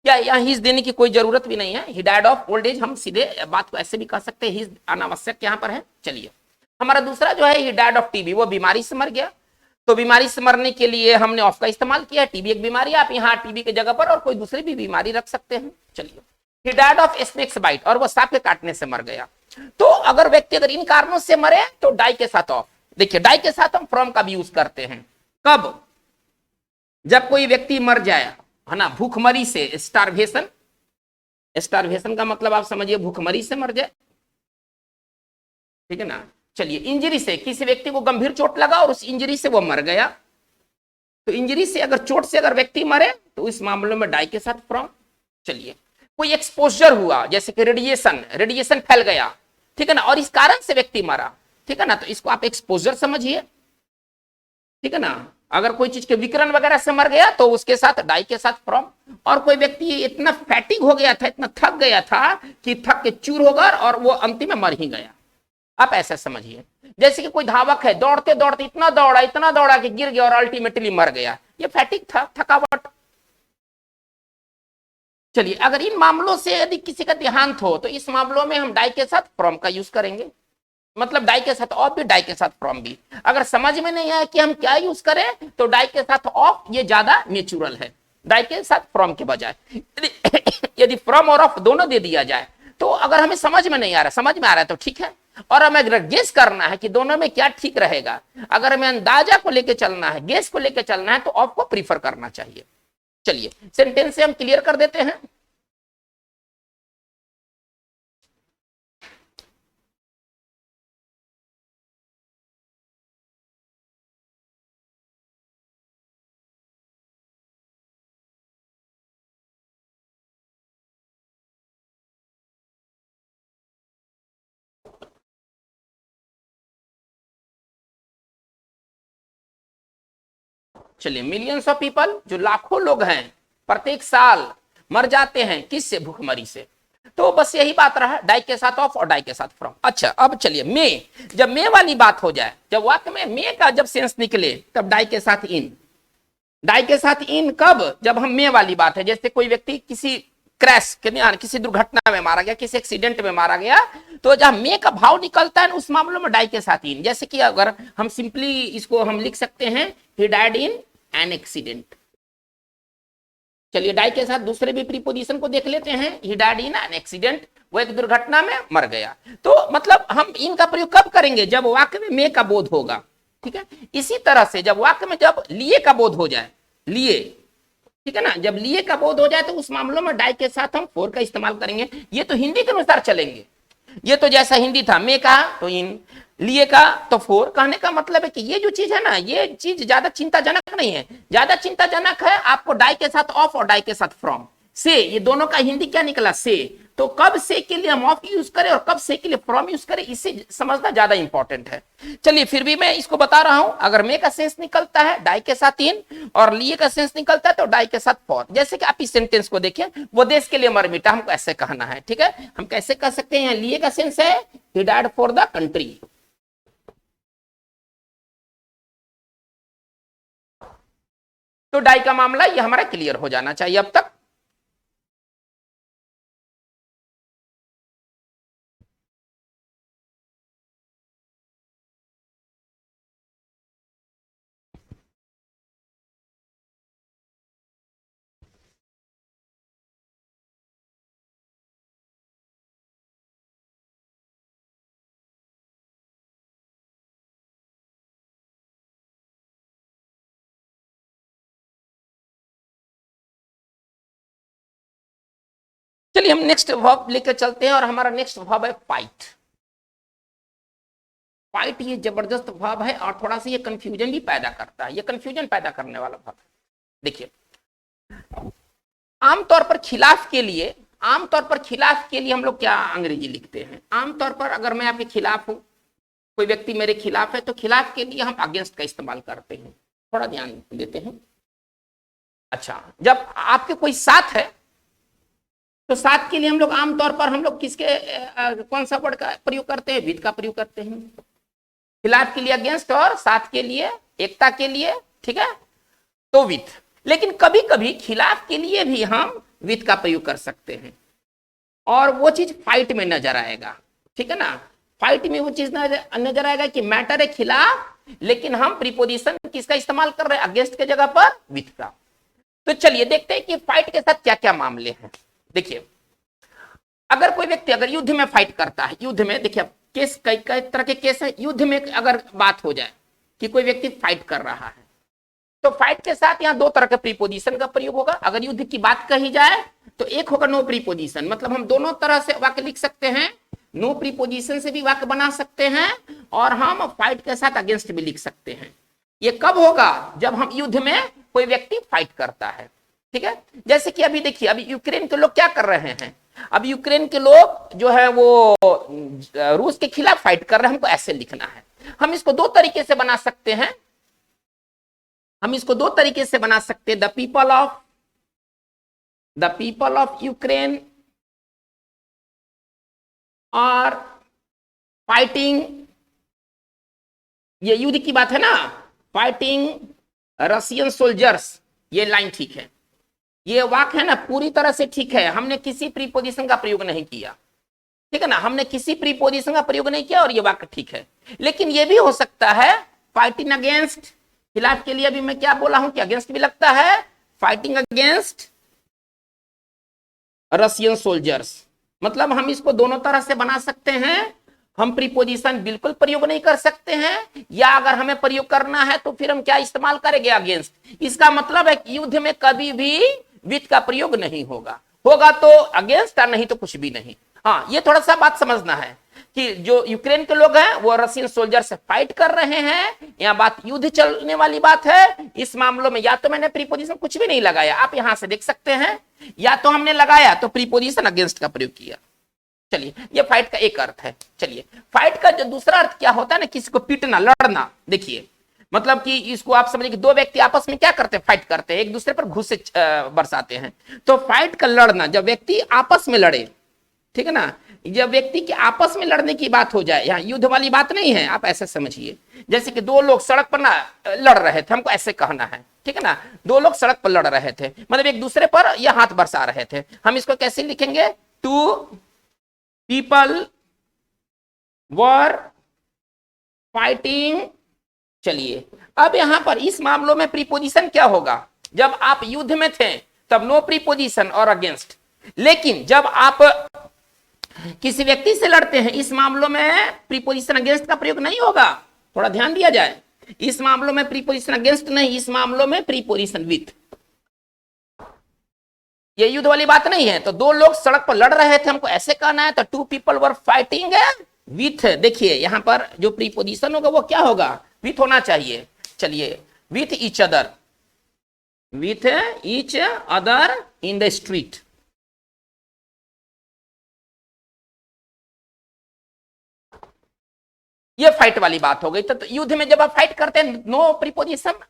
क्या यहाँ हिज देने की कोई जरूरत भी नहीं है, ही डाइड ऑफ ओल्ड एज, हम सीधे बात को ऐसे भी कह सकते हैं, हिज अनावश्यक यहाँ पर है। चलिए हमारा दूसरा जो है, ही डाइड ऑफ टीबी, वो बीमारी से मर गया। तो बीमारी से मरने के लिए हमने ऑफ का इस्तेमाल किया। टीबी एक बीमारी, आप यहाँ टीबी की जगह पर और कोई दूसरी भी बीमारी रख सकते हैं। चलिए he died of snake's bite, और वो सांप के काटने से मर गया। तो अगर व्यक्ति अगर इन कारणों से मरे तो डाई के साथ ऑफ। देखिए डाई के साथ हम फ्रॉम का भी यूज करते हैं। कब? जब कोई व्यक्ति मर जाए, है ना, भूखमरी से, स्टारवेशन। स्टारवेशन का मतलब आप समझिए भूखमरी से मर जाए, ठीक है ना। चलिए इंजरी से, किसी व्यक्ति को गंभीर चोट लगा और उस इंजरी से वो मर गया। तो इंजरी से अगर, चोट से अगर व्यक्ति मरे तो इस मामले में डाई के साथ फ्रॉम। चलिए कोई एक्सपोजर हुआ, जैसे कि रेडिएशन, रेडिएशन फैल गया, ठीक है ना, और इस कारण से व्यक्ति मरा, ठीक है ना, तो इसको आप एक्सपोजर समझिए, ठीक है ना। अगर कोई चीज के विकिरण वगैरह से मर गया तो उसके साथ डाई के साथ फ्रॉम। और कोई व्यक्ति इतना फैटिक हो गया था, इतना थक गया था कि थक के चूर होगा और वो अंतिम में मर ही गया, आप ऐसा समझिए। जैसे कि कोई धावक है, दौड़ते दौड़ते इतना दौड़ा कि गिर गया और अल्टीमेटली मर गया, ये फैटिक था, थकावट। चलिए अगर इन मामलों से यदि किसी का देहांत हो तो इस मामलों में हम डाई के साथ फ्रॉम का यूज करेंगे। मतलब डाई के साथ ऑफ भी, डाई के साथ फ्रॉम भी। अगर समझ में नहीं आया कि हम क्या यूज करें तो डाई के साथ ऑफ ये ज्यादा नेचुरल है, डाई के साथ फ्रॉम के बजाय। यदि फ्रॉम और ऑफ दोनों दे दिया जाए तो अगर हमें समझ में नहीं आ रहा, समझ में आ रहा है तो ठीक है, और हमें अगर गेस करना है कि दोनों में क्या ठीक रहेगा, अगर हमें अंदाजा को लेकर चलना है, गेस को लेकर चलना है, तो ऑफ को प्रीफर करना चाहिए। चलिए सेंटेंस से हम क्लियर कर देते हैं। चलिए मिलियंस ऑफ पीपल, जो लाखों लोग हैं प्रत्येक साल मर जाते हैं, किससे? भूखमरी से। तो बस यही बात रहा, डाई के साथ ऑफ और डाई के साथ फ्रॉम। अच्छा अब चलिए मे, जब मे वाली बात हो जाए, जब वाक्य में मे का जब सेंस निकले तब डाई के साथ इन। डाई के साथ इन कब? जब हम मे वाली बात है, जैसे कोई व्यक्ति किसी क्रैश, किसी दुर्घटना में मारा गया, किसी एक्सीडेंट में मारा गया, तो जब मे का भाव निकलता है उस मामलों में डाई के साथ इन। जैसे कि अगर हम सिंपली इसको हम लिख सकते हैं, he died in an accident. चलिए डाई के साथ दूसरे भी प्रीपोजिशन को देख लेते हैं, he died in an accident, वो एक दुर्घटना में मर गया। तो मतलब हम इनका प्रयोग कब करेंगे? जब वाक्य में मे का बोध होगा, ठीक है। इसी तरह से जब वाक्य में जब लिए का बोध हो जाए, लिए, ठीक है ना, जब लिए का बोध हो जाए तो उस मामलों में डाई के साथ हम फोर का इस्तेमाल करेंगे। ये तो हिंदी के अनुसार चलेंगे, ये तो जैसा हिंदी था, मे का तो इन, लिए का तो फोर। कहने का मतलब है कि ये जो चीज है ना, ये चीज ज्यादा चिंताजनक नहीं है। ज्यादा चिंताजनक है आपको डाई के साथ ऑफ और डाई के साथ फ्रॉम। से, ये दोनों का हिंदी क्या निकला? से। तो कब से के लिए हम ऑफ यूज करें और कब से के लिए फ्रॉम यूज करें, इसे समझना ज्यादा इंपॉर्टेंट है। चलिए फिर भी मैं इसको बता रहा हूं, अगर मे का सेंस निकलता है डाई के साथ इन, और लिए का सेंस निकलता है तो डाई के साथ फॉर। जैसे कि आप इस सेंटेंस को देखिए, वो देश के लिए मर मिटा, हमको ऐसे कहना है, ठीक है। हम कैसे कह सकते हैं? लिए का सेंस है he died for the country. तो डाई का मामला ये हमारा क्लियर हो जाना चाहिए अब तक। चलिए हम नेक्स्ट वर्ब लेकर चलते हैं और हमारा नेक्स्ट वर्ब है फाइट। फाइट ये जबरदस्त वर्ब है और थोड़ा सा ये कंफ्यूजन भी पैदा करता है, ये कंफ्यूजन पैदा करने वाला वर्ब है। देखिए आमतौर पर खिलाफ के लिए, आमतौर पर खिलाफ के लिए हम लोग क्या अंग्रेजी लिखते हैं? आमतौर पर अगर मैं आपके खिलाफ हूं, कोई व्यक्ति मेरे खिलाफ है, तो खिलाफ के लिए हम अगेंस्ट का इस्तेमाल करते हैं। थोड़ा ध्यान देते हैं। अच्छा, जब आपके कोई साथ है तो साथ के लिए हम लोग आमतौर पर हम लोग किसके कौन सा वर्ड का प्रयोग करते हैं? विद का प्रयोग करते हैं। खिलाफ के लिए अगेंस्ट और साथ के लिए, एकता के लिए, ठीक है, तो विद। लेकिन कभी कभी खिलाफ के लिए भी हम विद का प्रयोग कर सकते हैं और वो चीज फाइट में नजर आएगा, ठीक है ना। फाइट में वो चीज नजर आएगा कि मैटर है खिलाफ, लेकिन हम प्रीपोजिशन किसका इस्तेमाल कर रहे हैं? अगेंस्ट के जगह पर विद का। तो चलिए देखते हैं कि फाइट के साथ क्या क्या मामले हैं। देखिए अगर कोई व्यक्ति अगर युद्ध में फाइट करता है, युद्ध में देखिए केस कई कई तरह के केस है। युद्ध में अगर बात हो जाए कि कोई व्यक्ति फाइट कर रहा है, तो फाइट के साथ यहाँ दो तरह के प्रीपोजिशन का प्रयोग होगा। अगर युद्ध की बात कही जाए तो एक होगा नो प्रीपोजिशन, मतलब हम दोनों तरह से वाक्य लिख सकते हैं। नो प्रीपोजिशन से भी वाक्य बना सकते हैं और हम फाइट के साथ अगेंस्ट भी लिख सकते हैं। ये कब होगा? जब हम युद्ध में कोई व्यक्ति फाइट करता है, ठीक है। जैसे कि अभी देखिए, अभी यूक्रेन के लोग क्या कर रहे हैं? अब यूक्रेन के लोग जो है वो रूस के खिलाफ फाइट कर रहे हैं। हमको ऐसे लिखना है। हम इसको दो तरीके से बना सकते हैं। हम इसको दो तरीके से बना सकते हैं। द पीपल ऑफ यूक्रेन और फाइटिंग, ये युद्ध की बात है ना, फाइटिंग रशियन सोल्जर्स, ये लाइन ठीक है। ये वाक्य है ना पूरी तरह से ठीक है। हमने किसी प्रीपोजिशन का प्रयोग नहीं किया, ठीक है ना, हमने किसी प्रीपोजिशन का प्रयोग नहीं किया और ये वाक्य ठीक है। लेकिन ये भी हो सकता है फाइटिंग अगेंस्ट, खिलाफ के लिए अभी मैं क्या बोला हूं कि अगेंस्ट भी लगता है। फाइटिंग अगेंस्ट रशियन सोल्जर्स, मतलब हम इसको दोनों तरह से बना सकते हैं। हम प्रीपोजिशन बिल्कुल प्रयोग नहीं कर सकते हैं, या अगर हमें प्रयोग करना है तो फिर हम क्या इस्तेमाल करेंगे? अगेंस्ट। इसका मतलब है कि युद्ध में कभी भी विद का प्रयोग नहीं होगा, होगा तो अगेंस्ट और नहीं तो कुछ भी नहीं। हाँ, ये थोड़ा सा बात समझना है कि जो यूक्रेन के लोग हैं वो रशियन सोल्जर से फाइट कर रहे हैं। यहाँ बात युद्ध चलने वाली बात है। इस मामलों में या तो मैंने प्रीपोजिशन कुछ भी नहीं लगाया, आप यहां से देख सकते हैं, या तो हमने लगाया तो प्रीपोजिशन अगेंस्ट का प्रयोग किया। चलिए, ये फाइट का एक अर्थ है। चलिए, फाइट का जो दूसरा अर्थ क्या होता है ना, किसी को पीटना, लड़ना। देखिए मतलब कि इसको आप समझिए कि दो व्यक्ति आपस में क्या करते हैं? फाइट करते हैं, एक दूसरे पर घूंसे बरसाते हैं। तो फाइट का लड़ना, जब व्यक्ति आपस में लड़े, ठीक है ना, जब व्यक्ति के आपस में लड़ने की बात हो जाए, यहाँ युद्ध वाली बात नहीं है, आप ऐसे समझिए जैसे कि दो लोग सड़क पर ना लड़ रहे थे, हमको ऐसे कहना है, ठीक है ना, दो लोग सड़क पर लड़ रहे थे, मतलब एक दूसरे पर यह हाथ बरसा रहे थे। हम इसको कैसे लिखेंगे? Two people were fighting. चलिए, अब यहां पर इस मामलों में प्रीपोजिशन क्या होगा? जब आप युद्ध में थे तब नो प्रीपोजिशन और अगेंस्ट, लेकिन जब आप किसी व्यक्ति से लड़ते हैं इस मामलों में प्रीपोजिशन अगेंस्ट का प्रयोग नहीं होगा। थोड़ा ध्यान दिया जाए, इस मामलों में प्रीपोजिशन अगेंस्ट नहीं, इस मामलों में प्रीपोजिशन विथ। ये युद्ध वाली बात नहीं है। तो दो लोग सड़क पर लड़ रहे थे, हमको ऐसे कहना है, तो two people were fighting with. देखिए यहां पर जो प्रीपोजिशन होगा वो क्या होगा? विथ होना चाहिए। चलिए, with each other, with each other in the street. ये फाइट वाली बात हो गई। तो युद्ध में जब आप फाइट करते हैं नो प्रीपोजिशन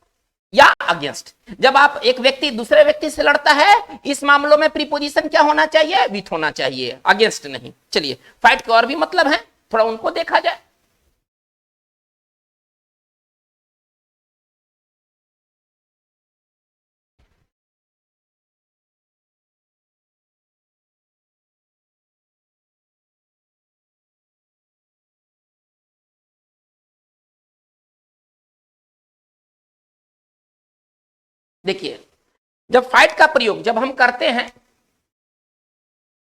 या अगेंस्ट। जब आप एक व्यक्ति दूसरे व्यक्ति से लड़ता है, इस मामलों में प्रीपोजिशन क्या होना चाहिए? विथ होना चाहिए, अगेंस्ट नहीं। चलिए, फाइट के और भी मतलब है, थोड़ा उनको देखा जाए। देखिए, जब फाइट का प्रयोग जब हम करते हैं,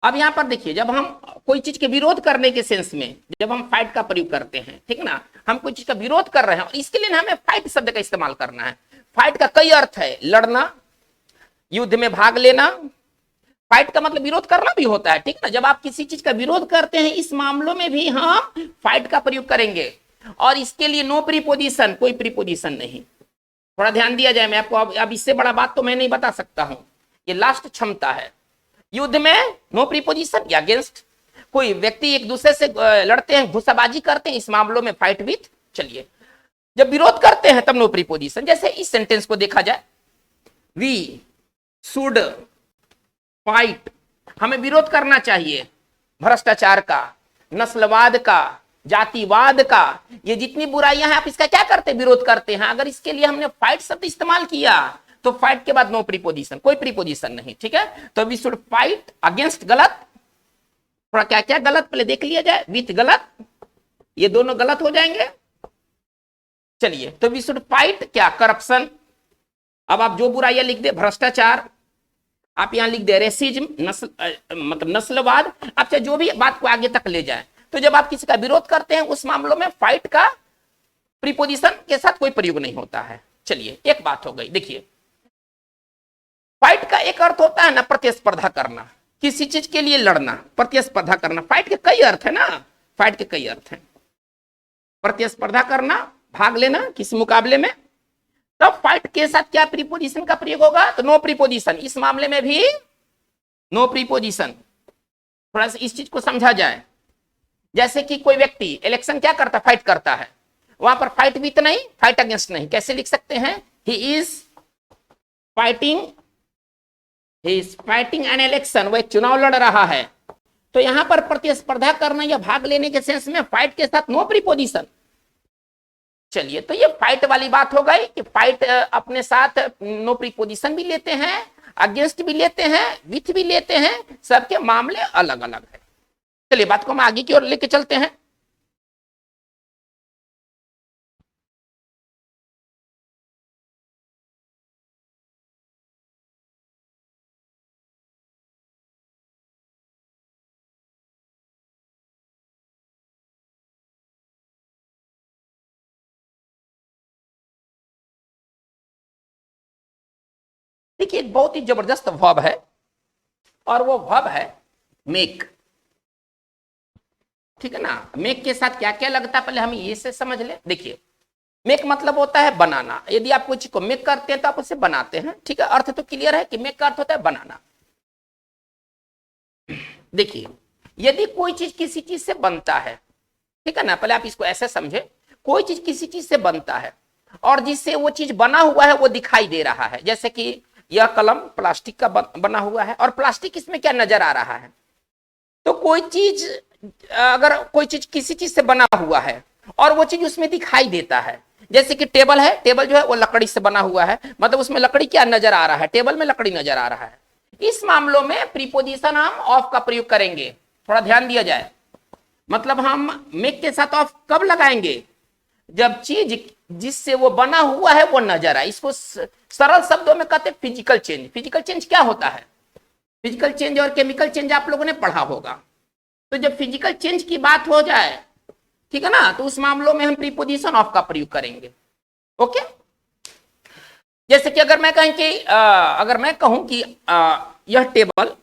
अब यहां पर देखिए, जब हम कोई चीज के विरोध करने के सेंस में जब हम फाइट का प्रयोग करते हैं, ठीक है ना, हम कोई चीज का विरोध कर रहे हैं और इसके लिए हमें फाइट शब्द का इस्तेमाल करना है। फाइट का कई अर्थ है। लड़ना, युद्ध में भाग लेना, फाइट का मतलब विरोध करना भी होता है, ठीक है ना। जब आप किसी चीज का विरोध करते हैं, इस मामलों में भी हम फाइट का प्रयोग करेंगे, और इसके लिए नो प्रीपोजिशन, कोई प्रीपोजिशन नहीं। थोड़ा ध्यान दिया जाए, मैं आपको अब इससे बड़ा बात तो मैं नहीं बता सकता हूं। ये लास्ट क्षमता है। युद्ध में नो प्रीपोजिशन या अगेंस्ट, कोई व्यक्ति एक दूसरे से लड़ते हैं, घुसाबाजी करते हैं, इस मामलों में फाइट विथ। चलिए, जब विरोध करते हैं तब नो प्रीपोजिशन। जैसे इस सेंटेंस को देखा जाए, वी शुड फाइट, हमें विरोध करना चाहिए भ्रष्टाचार का, नस्लवाद का, जातिवाद का, ये जितनी बुराइयां हैं आप इसका क्या करते, विरोध करते हैं। अगर इसके लिए हमने फाइट शब्द इस्तेमाल किया तो फाइट के बाद नो प्रीपोजिशन, कोई प्रीपोजिशन नहीं, ठीक है। तो वी शुड फाइट अगेंस्ट, गलत, थोड़ा क्या क्या गलत पहले देख लिया जाए, विथ गलत, ये दोनों गलत हो जाएंगे। चलिए, तो वी शुड फाइट क्या, करप्शन। अब आप जो बुराइयां लिख दे, भ्रष्टाचार, आप यहां लिख दे रेसिज्म, मतलब नस्लवाद, आप चाहे जो भी बात को आगे तक ले जाए। तो जब आप किसी का विरोध करते हैं उस मामलों में फाइट का प्रीपोजिशन के साथ कोई प्रयोग नहीं होता है। चलिए, एक बात हो गई। देखिए, फाइट का एक अर्थ होता है ना प्रतिस्पर्धा करना, किसी चीज के लिए लड़ना, प्रतिस्पर्धा करना। फाइट के कई अर्थ है ना, फाइट के कई अर्थ हैं। प्रतिस्पर्धा करना, भाग लेना किसी मुकाबले में। तब फाइट के साथ क्या प्रीपोजिशन का प्रयोग होगा, तो नो प्रीपोजिशन। इस मामले में भी नो प्रीपोजिशन। थोड़ा सा इस चीज को समझा जाए। जैसे कि कोई व्यक्ति इलेक्शन क्या करता, फाइट करता है, वहां पर फाइट विथ नहीं, फाइट अगेंस्ट नहीं। कैसे लिख सकते हैं, he is fighting an election, वो एक चुनाव लड़ रहा है। तो यहां पर प्रतिस्पर्धा करना या भाग लेने के सेंस में फाइट के साथ नो प्रीपोजिशन। चलिए, तो ये फाइट वाली बात हो गई कि फाइट अपने साथ नो प्रीपोजिशन भी लेते हैं, अगेंस्ट भी लेते हैं, विथ भी लेते हैं, सबके मामले अलग अलग है। चलिए, बात को हम आगे की ओर लेके चलते हैं। देखिए, एक बहुत ही जबरदस्त वर्ब है, और वो वर्ब है मेक, ठीक है ना। मेक के साथ क्या क्या लगता है, पहले हम ये से समझ ले। देखिए, मेक मतलब होता है बनाना। यदि आप कोई चीज को मेक करते हैं तो आप उसे बनाते हैं, ठीक है। अर्थ तो क्लियर है कि मेक का अर्थ होता है बनाना। देखिए, यदि कोई चीज किसी चीज से बनता है, ठीक है ना, पहले आप इसको ऐसे समझे, कोई चीज किसी चीज से बनता है और जिससे वो चीज बना हुआ है वो दिखाई दे रहा है। जैसे कि यह कलम प्लास्टिक का बना हुआ है, और प्लास्टिक इसमें क्या नजर आ रहा है। तो कोई चीज, अगर कोई चीज किसी चीज से बना हुआ है और वो चीज उसमें दिखाई देता है, जैसे कि टेबल है, टेबल जो है वो लकड़ी से बना हुआ है, मतलब उसमें लकड़ी क्या नजर आ रहा है, टेबल में लकड़ी नजर आ रहा है। इस मामलों में प्रीपोजिशन हम ऑफ का प्रयोग करेंगे। थोड़ा ध्यान दिया जाए, मतलब हम मेक के साथ ऑफ कब लगाएंगे, जब चीज जिससे वो बना हुआ है वो नजर आए। इसको सरल शब्दों में कहते हैं फिजिकल चेंज। फिजिकल चेंज क्या होता है, फिजिकल चेंज और केमिकल चेंज आप लोगों ने पढ़ा होगा। तो जब फिजिकल चेंज की बात हो जाए, ठीक है ना, तो उस मामलों में हम प्रीपोजिशन ऑफ का प्रयोग करेंगे। ओके, जैसे कि अगर मैं कहें कि अगर मैं कहूं कि यह टेबल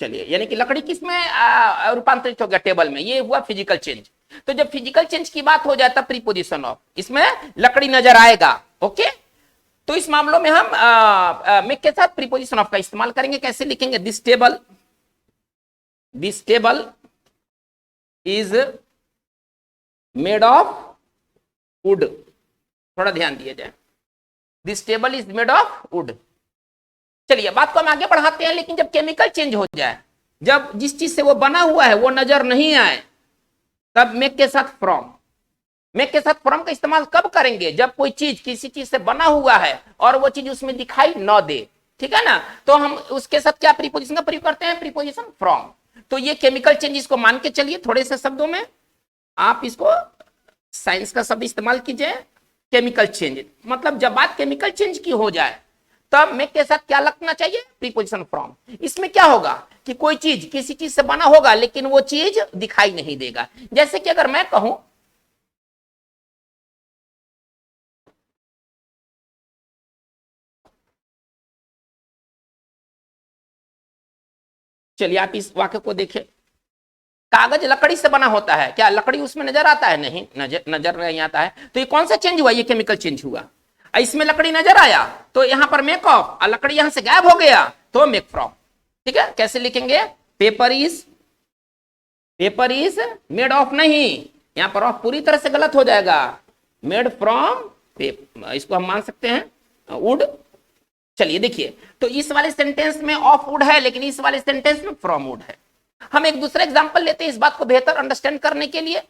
चलिए, यानी कि लकड़ी किसमें रूपांतरित हो गया, टेबल में, ये हुआ फिजिकल चेंज। तो जब फिजिकल चेंज की बात हो जाता प्रीपोजिशन ऑफ, इसमें लकड़ी नजर आएगा। ओके, तो इस मामलों में हम मेक के साथ प्रीपोजिशन ऑफ का इस्तेमाल करेंगे। कैसे लिखेंगे, this table is made of would. थोड़ा ध्यान दिया जाए, this table is made of would. चलिए, बात को हम आगे बढ़ाते हैं। लेकिन जब केमिकल चेंज हो जाए, जब जिस चीज से वो बना हुआ है वो नजर नहीं आए, तब मेक के साथ फ्रॉम। मेक के साथ फ्रॉम का इस्तेमाल कब करेंगे, जब कोई चीज किसी चीज से बना हुआ है और वो चीज उसमें दिखाई न दे, ठीक है ना। तो हम उसके साथ क्या प्रीपोजिशन का प्रयोग करते हैं, प्रीपोजिशन फ्रॉम। तो ये केमिकल चेंज, इसको मान के चलिए थोड़े से शब्दों में, आप इसको साइंस का शब्द इस्तेमाल कीजिए, केमिकल चेंज। मतलब जब बात केमिकल चेंज की हो जाए तब मेक के साथ क्या लगना चाहिए, प्रीपोजिशन फ्रॉम। इसमें क्या होगा कि कोई चीज किसी चीज से बना होगा लेकिन वो चीज दिखाई नहीं देगा। जैसे कि अगर मैं कहूं चलिए आप इस वाक्य को देखिए। कागज लकड़ी से बना होता है, क्या लकड़ी उसमें नजर आता है? नहीं, नजर नहीं आता है। तो ये कौन सा चेंज हुआ? ये केमिकल चेंज हुआ। इसमें लकड़ी नजर आया तो यहां पर मेक ऑफ, लकड़ी यहां से गायब हो गया तो मेक फ्रॉम। ठीक है, कैसे लिखेंगे? पेपर इज मेड ऑफ, नहीं, यहां पर ऑफ पूरी तरह से गलत हो जाएगा। मेड फ्रॉम पेपर, इसको हम मान सकते हैं वुड। चलिए देखिए, तो इस वाले सेंटेंस में ऑफ वुड है, लेकिन इस वाले सेंटेंस में फ्रॉम वुड है। हम एक दूसरा एग्जांपल लेते हैं इस बात को बेहतर अंडरस्टैंड करने के लिए।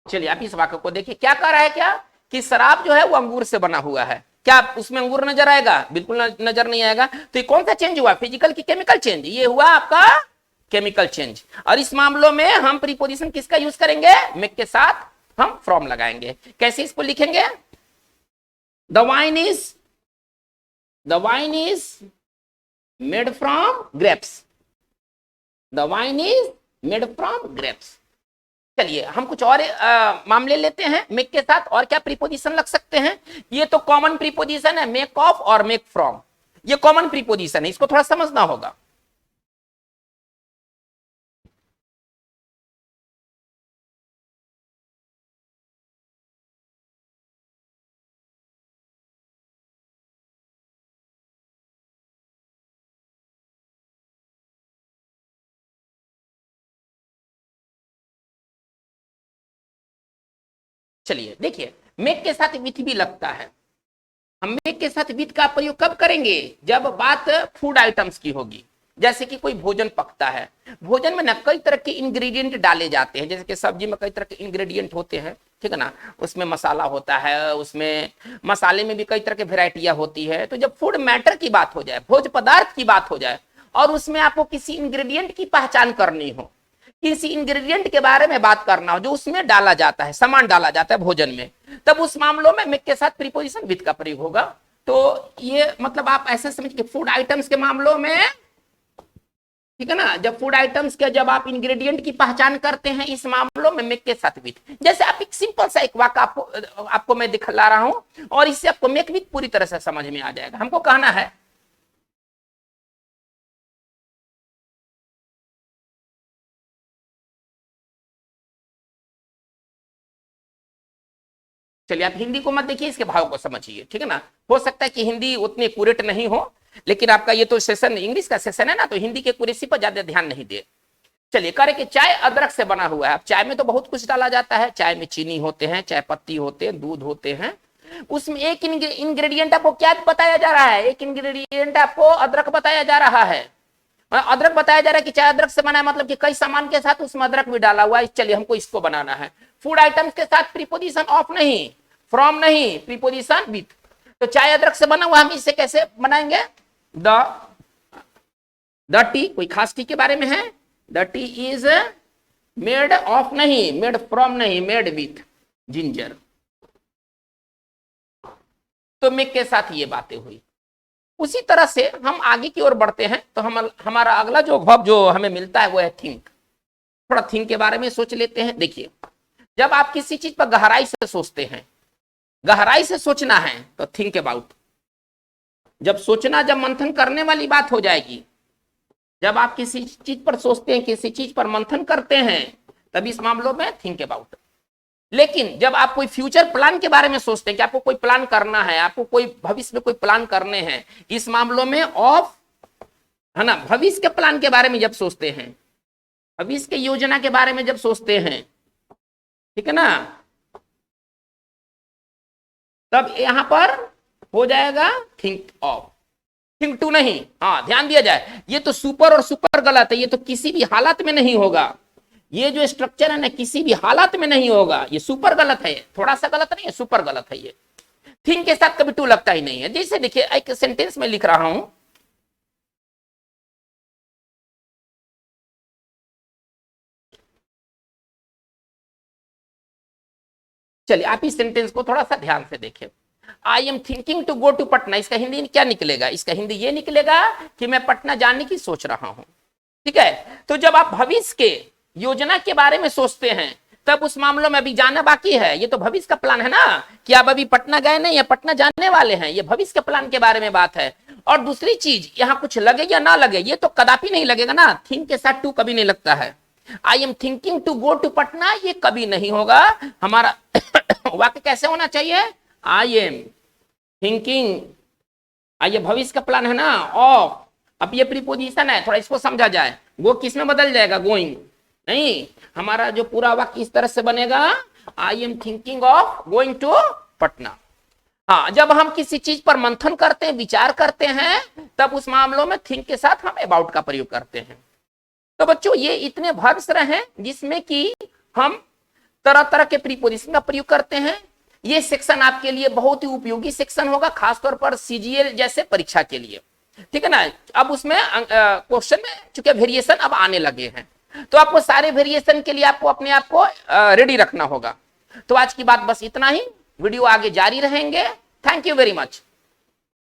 चलिए आप इस वाक्य को देखिए, क्या कह रहा है? क्या कि शराब जो है वो अंगूर से बना हुआ है। क्या उसमें अंगूर नजर आएगा? बिल्कुल नजर नहीं आएगा। तो ये कौन सा चेंज हुआ? फिजिकल की केमिकल चेंज? ये हुआ आपका केमिकल चेंज। और इस मामलों में हम प्रीपोजिशन किसका यूज करेंगे? मेक के साथ हम फ्रॉम लगाएंगे। कैसे इसको लिखेंगे? The wine is made from grapes. The wine is made from grapes. चलिए हम कुछ और मामले लेते हैं मेक के साथ। और क्या प्रीपोजिशन लग सकते हैं? ये तो कॉमन प्रीपोजिशन है, मेक ऑफ और मेक फ्रॉम। ये कॉमन प्रीपोजिशन है, इसको थोड़ा समझना होगा। चलिए देखिए, मेक के साथ विथ भी लगता है। हम मेक के साथ विथ का प्रयोग कब करेंगे? जब बात फूड आइटम्स की होगी। जैसे कि कोई भोजन पकता है, भोजन में ना कई तरह के इंग्रेडिएंट डाले जाते हैं। जैसे कि सब्जी में कई तरह के इंग्रेडिएंट होते हैं, ठीक है ना, उसमें मसाला होता है, उसमें मसाले में भी कई तरह की वेराइटियां होती है। तो जब फूड मैटर की बात हो जाए, भोज्य पदार्थ की बात हो जाए, और उसमें आपको किसी इंग्रेडिएंट की पहचान करनी हो, किसी इंग्रेडिएंट के बारे में बात करना हो जो उसमें डाला जाता है, सामान डाला जाता है भोजन में, तब उस मामलों में मेक के साथ प्रीपोजिशन विथ का प्रयोग होगा। तो ये मतलब आप ऐसे समझिए, फूड आइटम्स के मामलों में, ठीक है ना, जब फूड आइटम्स के जब आप इंग्रेडिएंट की पहचान करते हैं, इस मामलों में मेक के साथ विथ। जैसे आप एक सिंपल सा एक वाक्य आपको मैं दिखला रहा हूं, और इससे आपको मेक विथ पूरी तरह से समझ में आ जाएगा। हमको कहना है, चलिए आप हिंदी को मत देखिए, इसके भाव को समझिए, ठीक है ना। हो सकता है कि हिंदी उतनी एक्यूरेट नहीं हो, लेकिन आपका ये तो सेशन इंग्लिश का सेशन है ना, तो हिंदी के एक्यूरेसी पर ज्यादा ध्यान नहीं दे। चलिए करे कि चाय अदरक से बना हुआ है। अब चाय में तो बहुत कुछ डाला जाता है, चाय में चीनी होते हैं, चाय पत्ती होते हैं, दूध होते हैं। उसमें एक इंग्रेडिएंट आपको क्या बताया जा रहा है? एक इंग्रेडिएंट आपको अदरक बताया जा रहा है। अदरक बताया जा रहा है कि चाय अदरक से बना है, मतलब कि कई सामान के साथ उसमें अदरक भी डाला हुआ है। चलिए हमको इसको बनाना है। फूड आइटम्स के साथ प्रीपोजिशन ऑफ नहीं, फ्रॉम नहीं, प्रीपोजिशन विथ। तो चाय अदरक से बना हुआ, हम इसे कैसे बनाएंगे? द टी, कोई खास टी के बारे में है? The T is made of नहीं, मेड फ्रॉम नहीं, मेड विथ जिंजर। तो मेक के साथ ये बातें हुई। उसी तरह से हम आगे की ओर बढ़ते हैं, तो हमारा अगला जो वर्ब जो हमें मिलता है वो है थिंक। थोड़ा थिंक के बारे में सोच लेते हैं। देखिए, जब आप किसी चीज पर गहराई से सोचते हैं, गहराई से सोचना है तो थिंक अबाउट। जब सोचना, जब मंथन करने वाली बात हो जाएगी, जब आप किसी चीज पर सोचते हैं, किसी चीज पर मंथन करते हैं, तब इस मामलों में थिंक अबाउट। लेकिन जब आप कोई फ्यूचर प्लान के बारे में सोचते हैं कि आपको कोई प्लान करना है, आपको कोई भविष्य में कोई प्लान करने हैं, इस मामलों में ऑफ, है ना, भविष्य के प्लान के बारे में जब सोचते हैं, भविष्य के योजना के बारे में जब सोचते हैं, ठीक है ना, तब यहां पर हो जाएगा थिंक ऑफ, थिंक टू नहीं। हाँ, ध्यान दिया जाए, ये तो सुपर और सुपर गलत है, ये तो किसी भी हालत में नहीं होगा। ये जो स्ट्रक्चर है ना, किसी भी हालत में नहीं होगा, ये सुपर गलत है, थोड़ा सा गलत नहीं है, सुपर गलत है। ये थिंक के साथ कभी टू लगता ही नहीं है। जैसे देखिए, एक सेंटेंस में लिख रहा हूं, चलिए आप इस सेंटेंस को थोड़ा सा ध्यान से देखें। I am thinking to go to Patna, इसका हिंदी क्या निकलेगा? इसका हिंदी ये निकलेगा कि मैं पटना जाने की सोच रहा हूं। ठीक है। तो जब आप भविष्य के योजना के बारे में सोचते हैं तब उस मामलों में अभी जाना बाकी है, ये तो भविष्य का प्लान है ना, कि आप अभी पटना गए नहीं या पटना जाने वाले हैं, ये भविष्य के प्लान के बारे में बात है। और दूसरी चीज, यहां कुछ लगे या ना लगे, ये तो कदापि नहीं लगेगा ना, थिंक के साथ टू कभी नहीं लगता है। I am thinking to go to Patna, ये कभी नहीं होगा। हमारा वाक्य कैसे होना चाहिए, आई एम थिंकिंग, ये भविष्य का प्लान है ना, ऑफ, अब ये प्रीपोजिशन है, थोड़ा इसको समझा जाए, वो किस में बदल जाएगा, गोइंग नहीं, हमारा जो पूरा वाक्य इस तरह से बनेगा, I am thinking of going to Patna. हाँ, जब हम किसी चीज पर मंथन करते हैं, विचार करते हैं, तब उस मामलों में थिंक के साथ हम अबाउट का प्रयोग करते हैं। तो बच्चों ये इतने वर्ब्स हैं जिसमें कि हम तरह तरह के प्रीपोजिशन का प्रयोग करते हैं। ये सेक्शन आपके लिए बहुत ही उपयोगी सेक्शन होगा, खासतौर पर सीजीएल जैसे परीक्षा के लिए, ठीक है ना। अब उसमें क्वेश्चन में चूंकि वेरिएशन अब आने लगे हैं, तो आपको सारे वेरिएशन के लिए आपको अपने आप को रेडी रखना होगा। तो आज की बात बस इतना ही, वीडियो आगे जारी रहेंगे। Thank you very much.